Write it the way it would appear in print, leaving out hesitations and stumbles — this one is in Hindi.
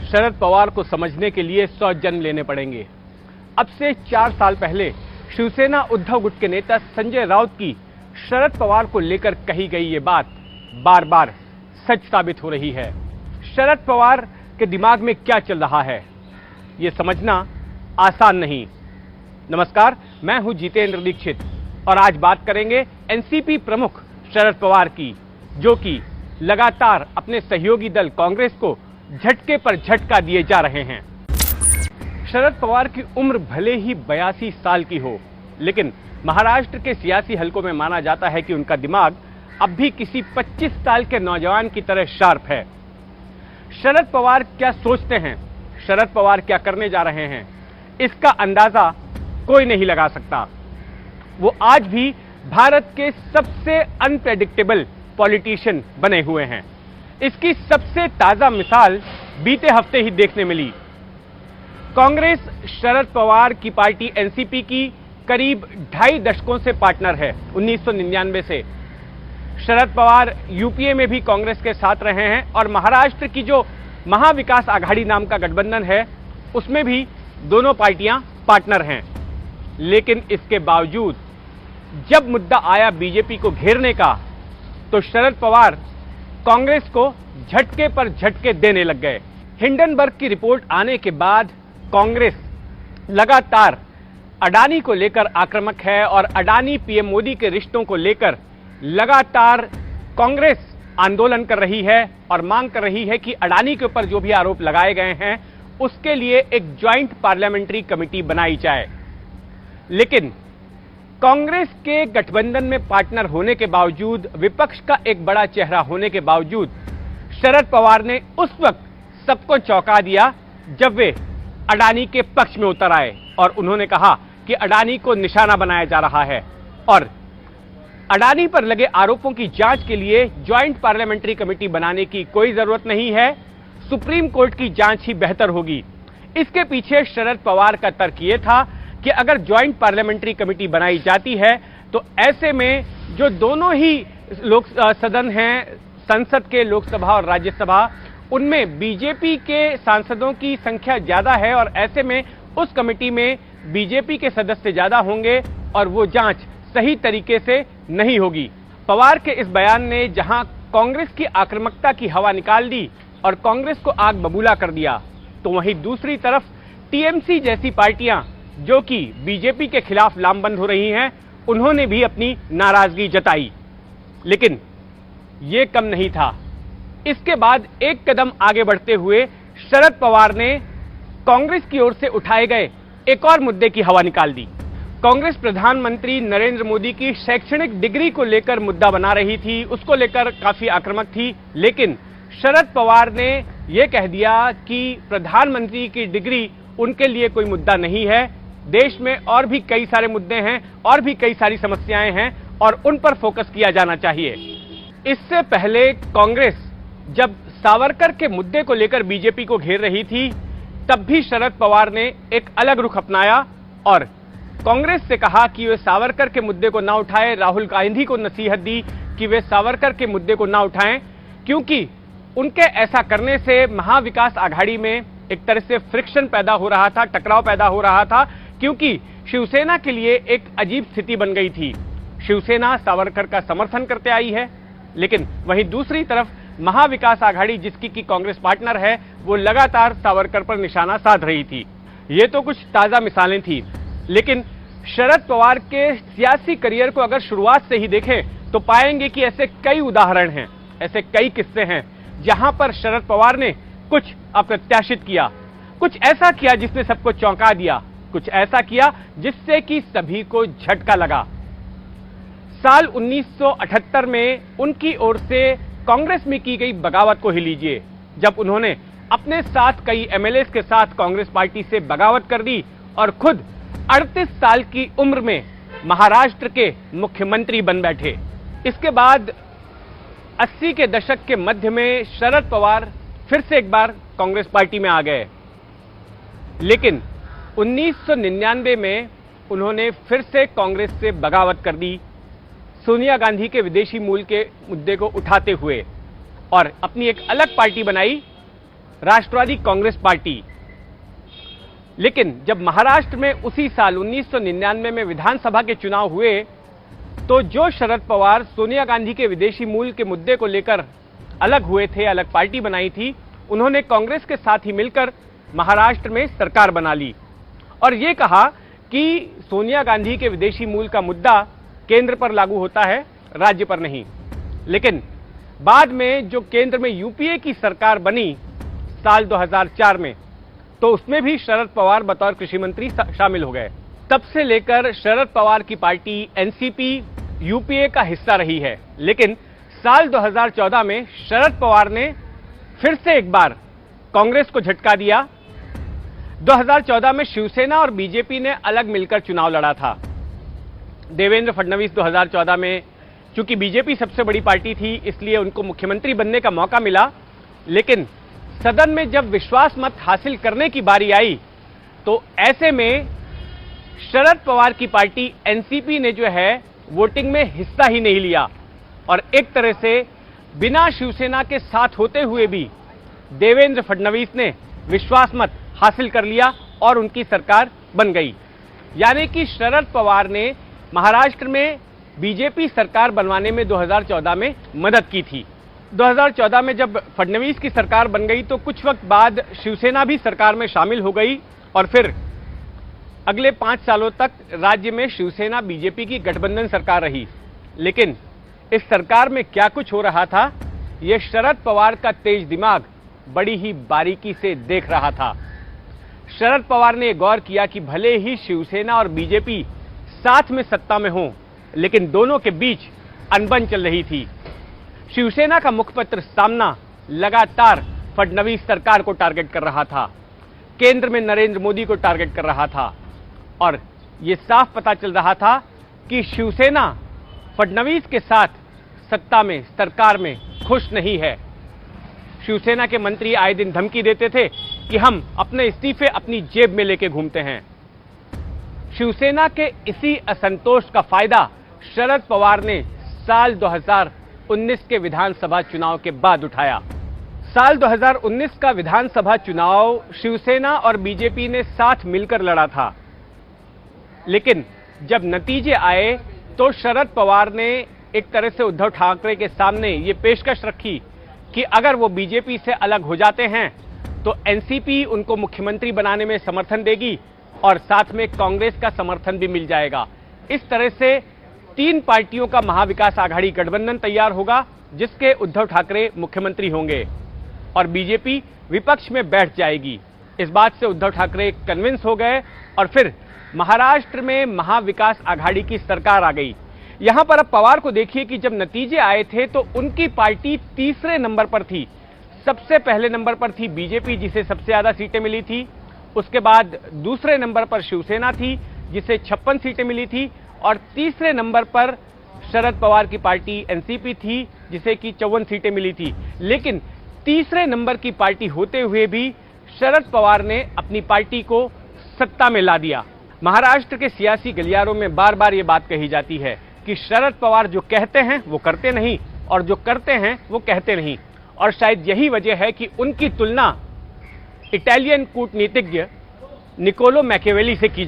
शरद पवार को समझने के लिए 100 जन्म लेने पड़ेंगे। अब से 4 साल पहले शिवसेना उद्धव गुट के नेता संजय राउत की शरद पवार को लेकर कही गई ये बात बार बार सच साबित हो रही है। शरद पवार के दिमाग में क्या चल रहा है, ये समझना आसान नहीं। नमस्कार, मैं हूं जितेंद्र दीक्षित और आज बात करेंगे एनसीपी प्रमुख शरद पवार की, जो कि लगातार अपने सहयोगी दल कांग्रेस को झटके पर झटका दिए जा रहे हैं। शरद पवार की उम्र भले ही 82 साल की हो, लेकिन महाराष्ट्र के सियासी हलकों में माना जाता है कि उनका दिमाग अब भी किसी 25 साल के नौजवान की तरह शार्प है। शरद पवार क्या सोचते हैं, शरद पवार क्या करने जा रहे हैं, इसका अंदाजा कोई नहीं लगा सकता। वो आज भी भारत के सबसे अनप्रेडिक्टेबल पॉलिटिशियन बने हुए हैं। इसकी सबसे ताजा मिसाल बीते हफ्ते ही देखने मिली। कांग्रेस शरद पवार की पार्टी एनसीपी की करीब 2.5 दशकों से पार्टनर है। 1999 से शरद पवार यूपीए में भी कांग्रेस के साथ रहे हैं और महाराष्ट्र की जो महाविकास आघाड़ी नाम का गठबंधन है उसमें भी दोनों पार्टियां पार्टनर हैं। लेकिन इसके बावजूद जब मुद्दा आया बीजेपी को घेरने का, तो शरद पवार कांग्रेस को झटके पर झटके देने लग गए। हिंडनबर्ग की रिपोर्ट आने के बाद कांग्रेस लगातार अडानी को लेकर आक्रामक है और अडानी पीएम मोदी के रिश्तों को लेकर लगातार कांग्रेस आंदोलन कर रही है और मांग कर रही है कि अडानी के ऊपर जो भी आरोप लगाए गए हैं उसके लिए एक ज्वाइंट पार्लियामेंट्री कमेटी बनाई जाए। लेकिन कांग्रेस के गठबंधन में पार्टनर होने के बावजूद, विपक्ष का एक बड़ा चेहरा होने के बावजूद, शरद पवार ने उस वक्त सबको चौंका दिया जब वे अडानी के पक्ष में उतर आए और उन्होंने कहा कि अडानी को निशाना बनाया जा रहा है और अडानी पर लगे आरोपों की जांच के लिए ज्वाइंट पार्लियामेंट्री कमेटी बनाने की कोई जरूरत नहीं है, सुप्रीम कोर्ट की जांच ही बेहतर होगी। इसके पीछे शरद पवार का तर्क यह था कि अगर ज्वाइंट पार्लियामेंट्री कमेटी बनाई जाती है तो ऐसे में जो दोनों ही लोक सदन हैं, संसद के लोकसभा और राज्यसभा, उनमें बीजेपी के सांसदों की संख्या ज्यादा है और ऐसे में उस कमेटी में बीजेपी के सदस्य ज्यादा होंगे और वो जांच सही तरीके से नहीं होगी। पवार के इस बयान ने जहां कांग्रेस की आक्रामकता की हवा निकाल दी और कांग्रेस को आग बबूला कर दिया, तो वहीं दूसरी तरफ टीएमसी जैसी पार्टियां जो कि बीजेपी के खिलाफ लामबंद हो रही हैं, उन्होंने भी अपनी नाराजगी जताई। लेकिन यह कम नहीं था। इसके बाद एक कदम आगे बढ़ते हुए शरद पवार ने कांग्रेस की ओर से उठाए गए एक और मुद्दे की हवा निकाल दी। कांग्रेस प्रधानमंत्री नरेंद्र मोदी की शैक्षणिक डिग्री को लेकर मुद्दा बना रही थी, उसको लेकर काफी आक्रामक थी। लेकिन शरद पवार ने यह कह दिया कि प्रधानमंत्री की डिग्री उनके लिए कोई मुद्दा नहीं है, देश में और भी कई सारे मुद्दे हैं और भी कई सारी समस्याएं हैं और उन पर फोकस किया जाना चाहिए। इससे पहले कांग्रेस जब सावरकर के मुद्दे को लेकर बीजेपी को घेर रही थी, तब भी शरद पवार ने एक अलग रुख अपनाया और कांग्रेस से कहा कि वे सावरकर के मुद्दे को ना उठाएं। राहुल गांधी को नसीहत दी कि वे सावरकर के मुद्दे को ना उठाएं, क्योंकि उनके ऐसा करने से महाविकास आघाड़ी में एक तरह से फ्रिक्शन पैदा हो रहा था, टकराव पैदा हो रहा था, क्योंकि शिवसेना के लिए एक अजीब स्थिति बन गई थी। शिवसेना सावरकर का समर्थन करते आई है, लेकिन वहीं दूसरी तरफ महाविकास आघाड़ी जिसकी की कांग्रेस पार्टनर है, वो लगातार सावरकर पर निशाना साध रही थी। ये तो कुछ ताजा मिसालें थी, लेकिन शरद पवार के सियासी करियर को अगर शुरुआत से ही देखें तो पाएंगे कि ऐसे कई उदाहरण हैं, ऐसे कई किस्से हैं जहां पर शरद पवार ने कुछ अप्रत्याशित किया, कुछ ऐसा किया जिसने सबको चौंका दिया, कुछ ऐसा किया जिससे कि सभी को झटका लगा। साल 1978 में उनकी ओर से कांग्रेस में की गई बगावत को ही लीजिए, जब उन्होंने अपने साथ कई एमएलएस के साथ कांग्रेस पार्टी से बगावत कर दी और खुद 38 साल की उम्र में महाराष्ट्र के मुख्यमंत्री बन बैठे। इसके बाद 80 के दशक के मध्य में शरद पवार फिर से एक बार कांग्रेस पार्टी में आ गए, लेकिन 1999 में उन्होंने फिर से कांग्रेस से बगावत कर दी, सोनिया गांधी के विदेशी मूल के मुद्दे को उठाते हुए, और अपनी एक अलग पार्टी बनाई राष्ट्रवादी कांग्रेस पार्टी। लेकिन जब महाराष्ट्र में उसी साल 1999 में विधानसभा के चुनाव हुए तो जो शरद पवार सोनिया गांधी के विदेशी मूल के मुद्दे को लेकर अलग हुए थे, अलग पार्टी बनाई थी, उन्होंने कांग्रेस के साथ ही मिलकर महाराष्ट्र में सरकार बना ली और ये कहा कि सोनिया गांधी के विदेशी मूल का मुद्दा केंद्र पर लागू होता है, राज्य पर नहीं। लेकिन बाद में जो केंद्र में यूपीए की सरकार बनी साल 2004 में, तो उसमें भी शरद पवार बतौर कृषि मंत्री शामिल हो गए। तब से लेकर शरद पवार की पार्टी एनसीपी यूपीए का हिस्सा रही है। लेकिन साल 2014 में शरद पवार ने फिर से एक बार कांग्रेस को झटका दिया। 2014 में शिवसेना और बीजेपी ने अलग मिलकर चुनाव लड़ा था। देवेंद्र फडणवीस 2014 में, चूंकि बीजेपी सबसे बड़ी पार्टी थी, इसलिए उनको मुख्यमंत्री बनने का मौका मिला। लेकिन सदन में जब विश्वास मत हासिल करने की बारी आई तो ऐसे में शरद पवार की पार्टी एनसीपी ने जो है वोटिंग में हिस्सा ही नहीं लिया और एक तरह से बिना शिवसेना के साथ होते हुए भी देवेंद्र फडणवीस ने विश्वास मत हासिल कर लिया और उनकी सरकार बन गई। यानी कि शरद पवार ने महाराष्ट्र में बीजेपी सरकार बनवाने में 2014 में मदद की थी। 2014 में जब फडणवीस की सरकार बन गई तो कुछ वक्त बाद शिवसेना भी सरकार में शामिल हो गई और फिर अगले 5 सालों तक राज्य में शिवसेना बीजेपी की गठबंधन सरकार रही। लेकिन इस सरकार में क्या कुछ हो रहा था, यह शरद पवार का तेज दिमाग बड़ी ही बारीकी से देख रहा था। शरद पवार ने गौर किया कि भले ही शिवसेना और बीजेपी साथ में सत्ता में हों, लेकिन दोनों के बीच अनबन चल रही थी। शिवसेना का मुखपत्र सामना लगातार फडणवीस सरकार को टारगेट कर रहा था, केंद्र में नरेंद्र मोदी को टारगेट कर रहा था और यह साफ पता चल रहा था कि शिवसेना फडणवीस के साथ सत्ता में, सरकार में खुश नहीं है। शिवसेना के मंत्री आए दिन धमकी देते थे कि हम अपने इस्तीफे अपनी जेब में लेके घूमते हैं। शिवसेना के इसी असंतोष का फायदा शरद पवार ने साल 2019 के विधानसभा चुनाव के बाद उठाया। साल 2019 का विधानसभा चुनाव शिवसेना और बीजेपी ने साथ मिलकर लड़ा था। लेकिन जब नतीजे आए तो शरद पवार ने एक तरह से उद्धव ठाकरे के सामने ये पेशकश रखी कि अगर वो बीजेपी से अलग हो जाते हैं तो एनसीपी उनको मुख्यमंत्री बनाने में समर्थन देगी और साथ में कांग्रेस का समर्थन भी मिल जाएगा। इस तरह से 3 पार्टियों का महाविकास आघाड़ी गठबंधन तैयार होगा, जिसके उद्धव ठाकरे मुख्यमंत्री होंगे और बीजेपी विपक्ष में बैठ जाएगी। इस बात से उद्धव ठाकरे कन्विंस हो गए और फिर महाराष्ट्र में महाविकास आघाड़ी की सरकार आ गई। यहां पर अब पवार को देखिए कि जब नतीजे आए थे तो उनकी पार्टी तीसरे नंबर पर थी। सबसे पहले नंबर पर थी बीजेपी, जिसे सबसे ज्यादा सीटें मिली थी। उसके बाद दूसरे नंबर पर शिवसेना थी, जिसे 56 सीटें मिली थी और तीसरे नंबर पर शरद पवार की पार्टी एनसीपी थी, जिसे कि 54 सीटें मिली थी। लेकिन तीसरे नंबर की पार्टी होते हुए भी शरद पवार ने अपनी पार्टी को सत्ता में ला दिया। महाराष्ट्र के सियासी गलियारों में बार बार ये बात कही जाती है कि शरद पवार जो कहते हैं वो करते नहीं और जो करते हैं वो कहते नहीं, और शायद यही वजह है कि उनकी तुलना इटालियन कूटनीतिज्ञ निकोलो मैकियावेली से की जाती है।